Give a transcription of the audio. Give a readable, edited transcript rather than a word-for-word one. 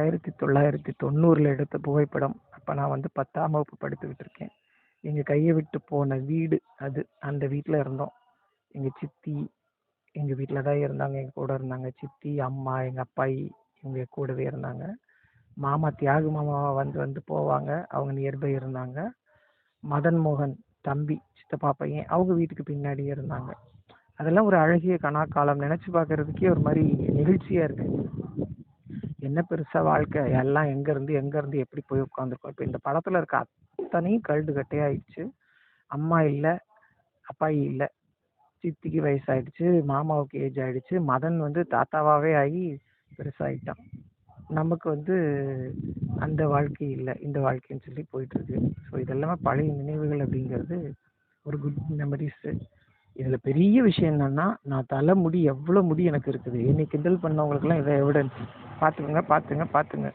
1990ல் எடுத்த புகைப்படம். அப்ப நான் வந்து 10ஆம் வகுப்பு படித்துக்கிட்டு இருக்கேன். எங்க கைய விட்டு போன வீடு அது. அந்த வீட்ல இருந்தோம். எங்க சித்தி எங்க வீட்ல தான் இருந்தாங்க. எங்க கூட இருந்தாங்க. சித்தி, அம்மா, எங்க அப்பாயி எங்க கூடவே இருந்தாங்க. மாமா தியாகு மாமா வந்து வந்து போவாங்க. அவங்க நியர்பை இருந்தாங்க. மதன் மோகன் தம்பி, சித்தப்பா பையன் அவங்க வீட்டுக்கு பின்னாடியே இருந்தாங்க. அதெல்லாம் ஒரு அழகிய கனாக்காலம். நினைச்சு பார்க்கறதுக்கே ஒரு மாதிரி நெகிழ்ச்சியா இருக்கு. என்ன பெருசா வாழ்க்கை, எல்லாம் எங்க இருந்து எப்படி போய் உட்காந்துருக்கோம். இப்போ இந்த படத்துல இருக்க அத்தனையும் கழுடு கட்டையாயிடுச்சு. அம்மா இல்ல, அப்பாயி இல்ல, சித்திக்கு வயசாயிடுச்சு, மாமாவுக்கு ஏஜ் ஆயிடுச்சு, மதன் வந்து தாத்தாவாவே ஆகி பெருசாயிட்டான். நமக்கு வந்து அந்த வாழ்க்கை இல்லை, இந்த வாழ்க்கைன்னு சொல்லி போயிட்டு இருக்கு. ஸோ இதெல்லாமே பழைய நினைவுகள் அப்படிங்கிறது ஒரு குட் மெமரிஸ். இதுல பெரிய விஷயம் என்னன்னா, நான் தலை முடி எவ்வளவு முடி எனக்கு இருக்குது. என்னை கிண்டல் பண்ணவங்களுக்குலாம் இதை எவிடன்ஸ். பாத்துக்கோங்க.